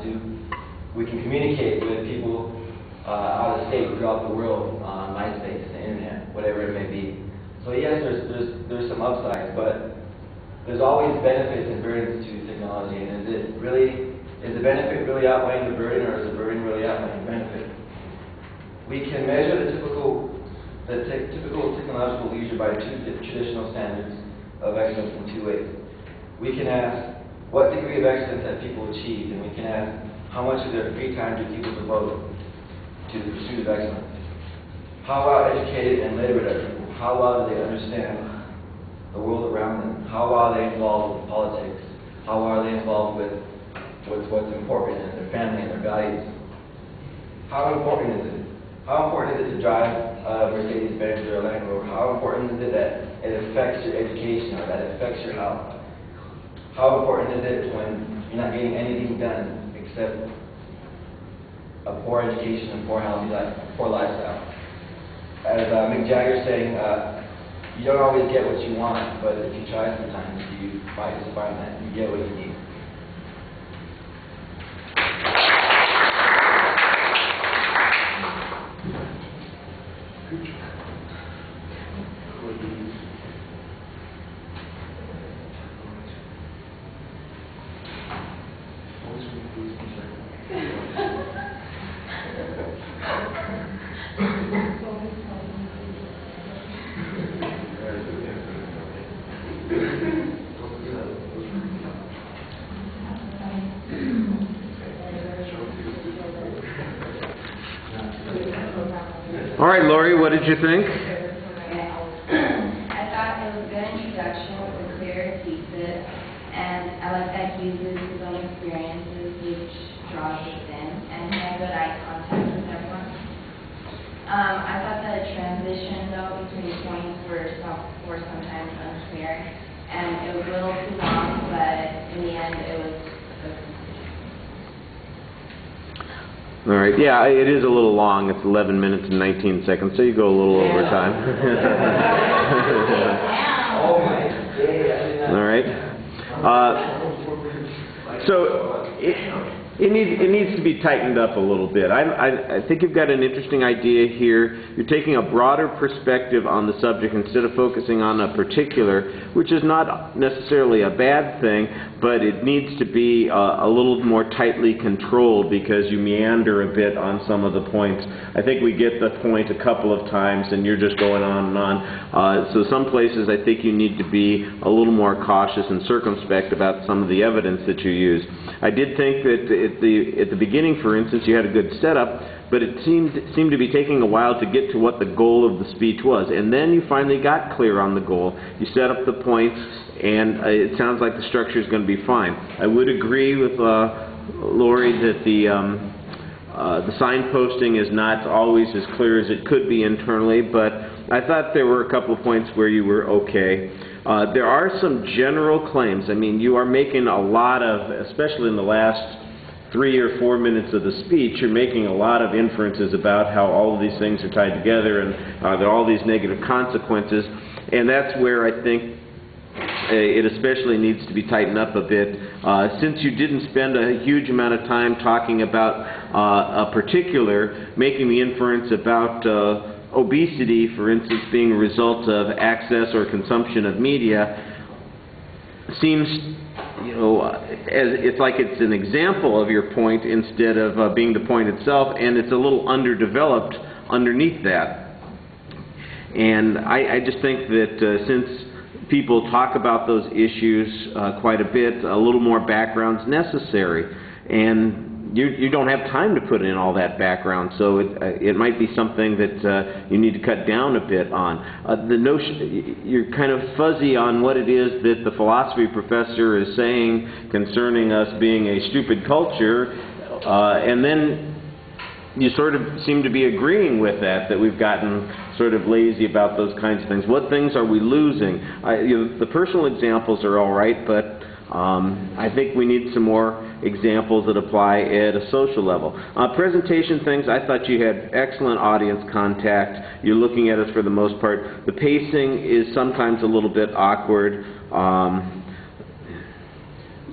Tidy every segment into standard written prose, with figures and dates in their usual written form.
to. We can communicate with people out of state, throughout the world, on MySpace, the internet, whatever it may be. So yes, there's some upsides, but there's always benefits and burdens to technology. And is the benefit really outweighing the burden, or is the burden really outweighing the benefit? We can measure the typical technological leisure by two traditional standards of excellence in two ways. We can ask, what degree of excellence have people achieved? And we can ask, how much of their free time do people devote to the pursuit of excellence? How well educated and literate are people? How well do they understand the world around them? How well are they involved with politics? How well are they involved with what's important in their family and their values? How important is it? How important is it to drive a Mercedes-Benz or a Land Rover? How important is it that it affects your education or that it affects your health? How important is it when you're not getting anything done except a poor education and poor healthy life, poor lifestyle? As Mick Jagger saying, you don't always get what you want, but if you try sometimes, you might just find that you get what you need. All right, Lori, what did you think? I thought it was a good introduction with a clear thesis, and I like that he uses his own experiences, which draws us in, and he had good eye contact with everyone. I thought the transition, though, between points were sometimes unclear, and it was a little too long, but in the end, it was good. All right. Yeah, it is a little long. It's 11 minutes and 19 seconds, so you go a little over time. All right. So it needs to be tightened up a little bit. I think you've got an interesting idea here. You're taking a broader perspective on the subject instead of focusing on a particular, which is not necessarily a bad thing, but it needs to be a little more tightly controlled because you meander a bit on some of the points. I think we get the point a couple of times and you're just going on and on. So some places I think you need to be a little more cautious and circumspect about some of the evidence that you use. I did think that at the beginning, for instance, you had a good setup, but it seemed to be taking a while to get to what the goal of the speech was. And then you finally got clear on the goal. You set up the points, and it sounds like the structure is going to be fine. I would agree with Lori that the signposting is not always as clear as it could be internally, but I thought there were a couple of points where you were okay. There are some general claims. I mean, you are making a lot of, especially in the last 3 or 4 minutes of the speech, you're making a lot of inferences about how all of these things are tied together and there are all these negative consequences. And that's where I think it especially needs to be tightened up a bit. Since you didn't spend a huge amount of time talking about a particular, making the inference about obesity, for instance, being a result of access or consumption of media, seems, you know, it's like it's an example of your point instead of being the point itself, and it's a little underdeveloped underneath that. And I just think that since people talk about those issues quite a bit, a little more background's necessary. And you don't have time to put in all that background, so it might be something that you need to cut down a bit on. The notion, you're kind of fuzzy on what it is that the philosophy professor is saying concerning us being a stupid culture, and then you sort of seem to be agreeing with that we've gotten sort of lazy about those kinds of things. What things are we losing? The personal examples are all right, but I think we need some more examples that apply at a social level. Presentation things, I thought you had excellent audience contact. You're looking at us for the most part. The pacing is sometimes a little bit awkward.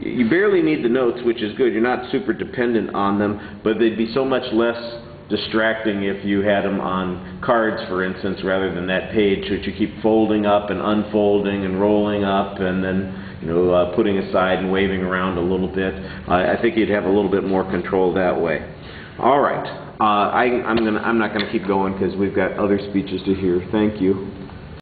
you barely need the notes, which is good. You're not super dependent on them, but they'd be so much less distracting if you had them on cards, for instance, rather than that page, which you keep folding up and unfolding and rolling up and then, you know, putting aside and waving around a little bit. I think you'd have a little bit more control that way. All right. I'm not going to keep going because we've got other speeches to hear. Thank you.